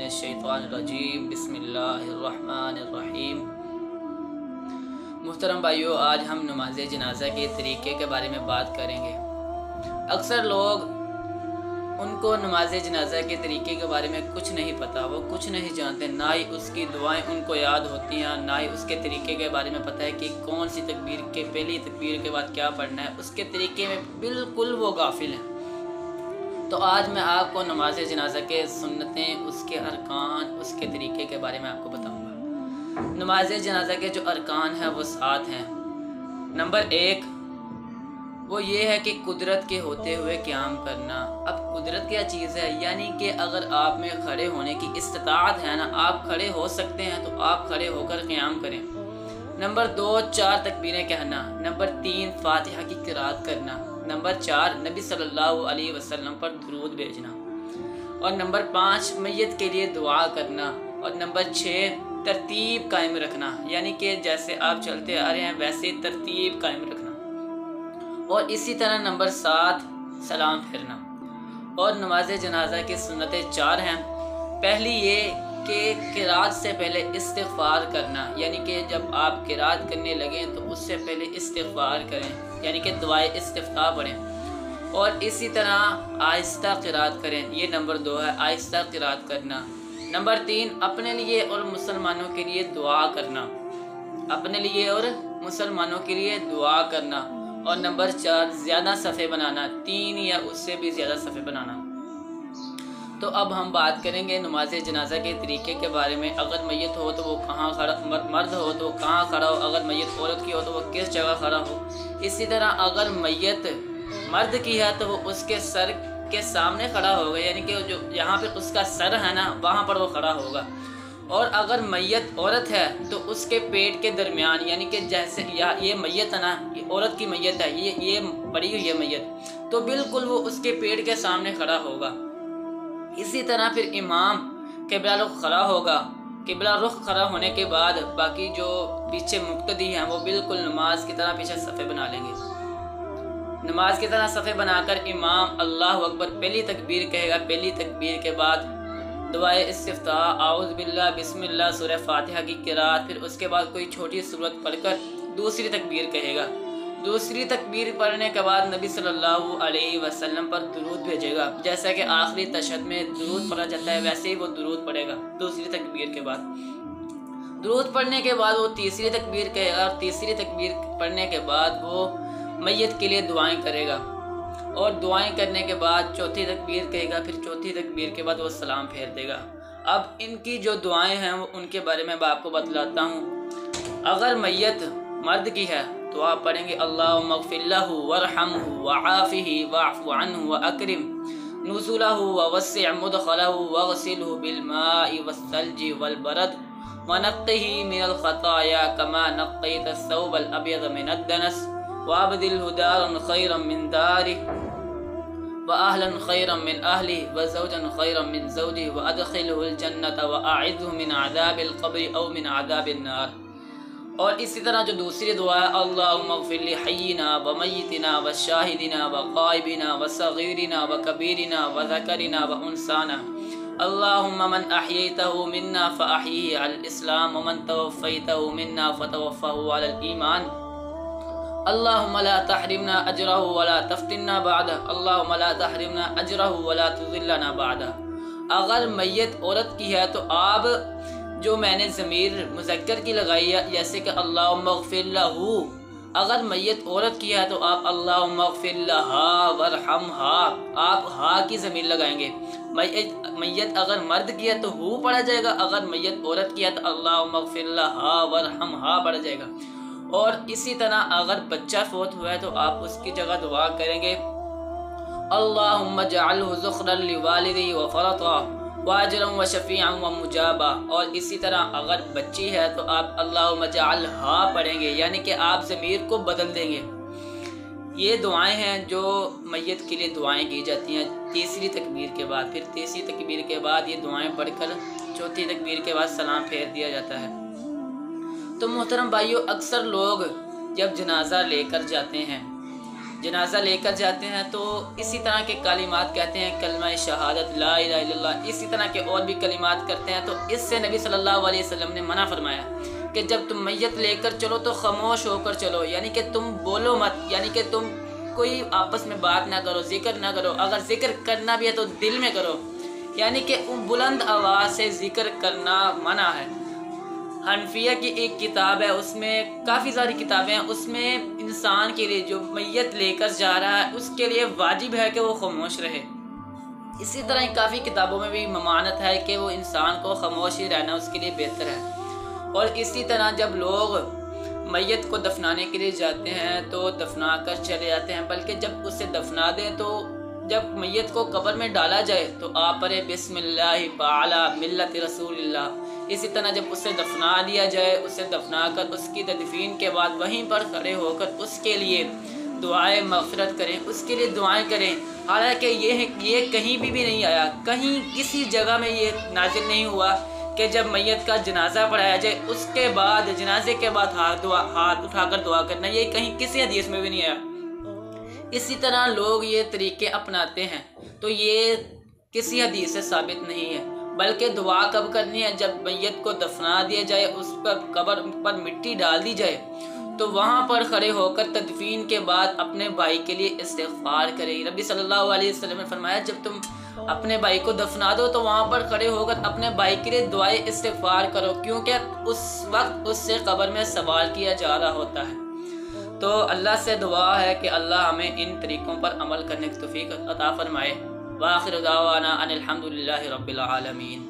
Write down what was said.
मिनश्शैतानिर्रजीम बिस्मिल्लाहिर्रहमानिर्रहीम। मुहतरम भाइयों, आज हम नमाज जनाजा के तरीक़े के बारे में बात करेंगे। अक्सर लोग उनको नमाज जनाजा के तरीक़े के बारे में कुछ नहीं पता, वो कुछ नहीं जानते, ना ही उसकी दुआएं उनको याद होती हैं, ना ही उसके तरीक़े के बारे में पता है कि कौन सी तकबीर के पहली तकबीर के बाद क्या पढ़ना है। उसके तरीक़े में बिल्कुल वो गाफिल हैं। तो आज मैं आपको नमाज जनाजा के सुन्नतें, उसके अरकान, उसके तरीक़े के बारे में आपको बताऊंगा। नमाज जनाजा के जो अरकान हैं वो 7 हैं। नंबर 1 वो ये है कि कुदरत के होते हुए क़याम करना। अब कुदरत क्या चीज़ है, यानी कि अगर आप में खड़े होने की इस्तिताअत है ना, आप खड़े हो सकते हैं तो आप खड़े होकर क़याम करें। नंबर 2 4 तकबीरें कहना। नंबर 3 फातिहा की क़िराअत करना। नंबर 4 नबी सल्लल्लाहु अलैहि वसल्लम पर दुरूद भेजना। और नंबर 5 मैयत के लिए दुआ करना। और नंबर 6 तरतीब कायम रखना, यानी कि जैसे आप चलते आ रहे हैं वैसे तरतीब कायम रखना। और इसी तरह नंबर 7 सलाम फेरना। और नमाज जनाजा की सुन्नतें 4 हैं। पहली ये कि क़िराअत से पहले इस्तिग़फ़ार करना, यानी कि जब आप क़िराअत करने लगें तो उससे पहले इस्तिग़फ़ार करें, यानी कि दुआए इस्तिफ़्ताह पढ़ें। और इसी तरह आहिस्ता क़िराअत करें। ये नंबर 2 है, आहिस्ता क़िराअत करना। नंबर 3 अपने लिए और मुसलमानों के लिए दुआ करना, अपने लिए और मुसलमानों के लिए दुआ करना। और नंबर 4 ज़्यादा सफ़े बनाना, 3 या उससे भी ज़्यादा सफ़े बनाना। तो अब हम बात करेंगे नमाज जनाजा के तरीक़े के बारे में। अगर मैयत हो तो वो कहाँ खड़ा, मर्द हो तो कहाँ खड़ा हो, अगर मैयत औरत की हो तो वो किस जगह खड़ा हो। इसी तरह अगर मैयत मर्द की है तो वो उसके सर के सामने खड़ा होगा, यानी कि जो यहाँ पे उसका सर है ना वहाँ पर वो खड़ा होगा। और अगर मैयत औरत है तो उसके पेट के दरमियान, यानी कि जैसे ये मैयत है ना, ये औरत की मैयत है, ये पड़ी हुई है मैयत, तो बिल्कुल वो उसके पेट के सामने खड़ा होगा। इसी तरह फिर इमाम क़िबला रुख खड़ा होगा। क़िबला रुख खड़ा होने के बाद बाकी जो पीछे मुक्तदी हैं वो बिल्कुल नमाज की तरह पीछे सफ़े बना लेंगे। नमाज की तरह सफ़े बनाकर इमाम अल्लाहु अकबर पहली तकबीर कहेगा। पहली तकबीर के बाद दुआए इस्तिफ़्ताह, आऊज़ बिल्लाह, बिस्मिल्लाह, सूरह फातिहा की क़िराअत। फिर उसके बाद कोई छोटी सूरत पढ़कर दूसरी तकबीर कहेगा। दूसरी तकबीर पढ़ने के बाद नबी सल्लल्लाहु अलैहि वसल्लम पर दुरूद भेजेगा। जैसा कि आखिरी तशहद में दुरूद पढ़ा जाता है वैसे ही वो दुरूद पढ़ेगा दूसरी तकबीर के बाद। दुरूद पढ़ने के बाद वो तीसरी तकबीर कहेगा। और तीसरी तकबीर पढ़ने के बाद वो मैयत के लिए दुआएं करेगा। और दुआएं करने के बाद चौथी तकबीर कहेगा। फिर चौथी तकबीर के बाद वो सलाम फेर देगा। अब इनकी जो दुआएं हैं वो उनके बारे में मैं आपको बतलाता हूँ। अगर मैयत मर्द की है तो आप पढ़ेंगे अल्लाहुम्मा अग़फ़िर लहू वरहमहू वआफ़िही वअफ़ु अन्हु वअकरिम नुज़ुलहू ववस्सिअ मुदख़लहू वग़सिलहू बिलमाइ वस्सल्जि वलबरद वनक़्क़िही मिनल ख़ताया कमा नक़्क़ैत अस्सौबल अब्यद मिनद दनस वअब्दिलहू दारन ख़ैरन मिन दारिह वअहलन ख़ैरन मिन अहलिही वज़ौजन ख़ैरन मिन ज़ौजिही वअदख़िलहुल जन्नत वअइज़हु मिन अज़ाबिल क़ब्रि औ मिन अज़ाबिन नार। और इसी तरह जो दूसरी दुआ है अल्लाहुम्मा अग़फ़िर लि हय्यिना व मय्यितिना व शाहिदिना व ग़ाइबिना व सग़ीरिना व कबीरिना व ज़करिना व उन्साना अल्लाहुम्मा मन अह्यैतहु मिन्ना फ़अह्यिही अलल इस्लाम व मन तवफ़्फ़ैतहु मिन्ना फ़तवफ़्फ़हु अलल ईमान अल्लाहुम्मा ला तहरिमना अजरहु व ला तफ़्तिन्ना बअदह अल्लाहुम्मा ला तहरिमना अजरहु व ला तुज़िल्लना बअदह। अगर मैयत औरत की है तो आप जो मैंने ज़मीर मुज़क्कर की लगाई है, जैसे कि अल्लाहुम्मा अग़फ़िर लहू, अगर मैयत औरत की है तो आप अल्लाहुम्मा अग़फ़िर लहा वरहमहा, आप हा की ज़मीर लगाएंगे। मैयत अगर मर्द की है तो हू पढ़ा जाएगा, अगर मैयत औरत की है तो अल्लाहुम्मा अग़फ़िर लहा वरहमहा पढ़ा जाएगा। और इसी तरह अगर बच्चा फोत हुआ है तो आप उसकी जगह दुआ करेंगे अल्लाहुम्मा जअलहु ज़ुख़रन लिवालिदिही व फ़रता वाजरम व शफ़ीअन व मुजाबा। और इसी तरह अगर बच्ची है तो आप अल्लाहुम्मा जअलहा पढ़ेंगे, यानी कि आप ज़मीर को बदल देंगे। ये दुआएं हैं जो मैयत के लिए दुआएं की जाती हैं तीसरी तकबीर के बाद। फिर तीसरी तकबीर के बाद ये दुआएं पढ़कर चौथी तकबीर के बाद सलाम फेर दिया जाता है। तो मोहतरम भाइयों, अक्सर लोग जब जनाजा लेकर जाते हैं جنازہ لے کر جاتے ہیں تو اسی طرح کے کلمات کہتے ہیں، کلمہ شہادت لا الہ الا اللہ، اسی طرح کے اور بھی کلمات کرتے ہیں۔ تو اس سے نبی صلی اللہ علیہ وسلم نے منع فرمایا کہ جب تم میت لے کر چلو تو خاموش ہو کر چلو، یعنی کہ تم بولو مت، یعنی کہ تم کوئی آپس میں بات نہ کرو، ذکر نہ کرو، اگر ذکر کرنا بھی ہے تو دل میں کرو، یعنی کہ بلند آواز سے ذکر کرنا منع ہے۔ حنفیہ کی ایک کتاب ہے، اس میں کافی ساری کتابیں ہیں، اس میں انسان کے لیے جو میت لے کر جا رہا ہے اس کے لیے واجب ہے کہ وہ خاموش رہے۔ اسی طرح کافی کتابوں میں بھی ممانعت ہے کہ وہ انسان کو خاموش ہی رہنا اس کے لیے بہتر ہے۔ اور اسی طرح جب لوگ میت کو دفنانے کے لیے جاتے ہیں تو دفنا کر چلے جاتے ہیں، بلکہ جب اسے دفنا دیں تو جب میت کو قبر میں ڈالا جائے تو آپ پڑھیں بسم اللہ وعلی ملت رسول اللہ۔ اسی طرح جب اسے دفنا دیا جائے، اسے دفنا کر اس کی تدفین کے بعد وہیں پر کھڑے ہو کر اس کے لیے دعائیں مغفرت کریں، اس کے لیے دعائیں کریں۔ حالانکہ یہ کہیں بھی نہیں آیا، کہیں کسی جگہ میں یہ نازل نہیں ہوا کہ جب میت کا جنازہ پڑھایا جائے اس کے بعد، جنازے کے بعد ہاتھ اٹھا کر دعا کرنا، یہ کہیں کسی حدیث میں بھی نہیں آیا۔ اسی طرح لوگ یہ طریقے اپناتے ہیں تو یہ کسی حدیث سے ثابت نہیں ہے، بلکہ دعا کب کرنی ہے؟ جب میت کو دفنا دیا جائے، اس پر قبر پر مٹی ڈال دی جائے تو وہاں پر کھڑے ہو کر تدفین کے بعد اپنے بھائی کے لیے استغفار کریں۔ نبی صلی اللہ علیہ وسلم نے فرمایا جب تم اپنے بھائی کو دفنا دو تو وہاں پر کھڑے ہو کر اپنے بھائی کے لیے دعائیں استغفار کرو، کیونکہ اس وقت اس سے قبر میں سوال کیا جا رہا ہوتا ہے۔ تو اللہ سے دعا ہے کہ اللہ ہمیں ان طریقوں پر عمل کرنے کی توفیق عطا فرمائے۔ وآخر دعوانا ان الحمدللہ رب العالمین۔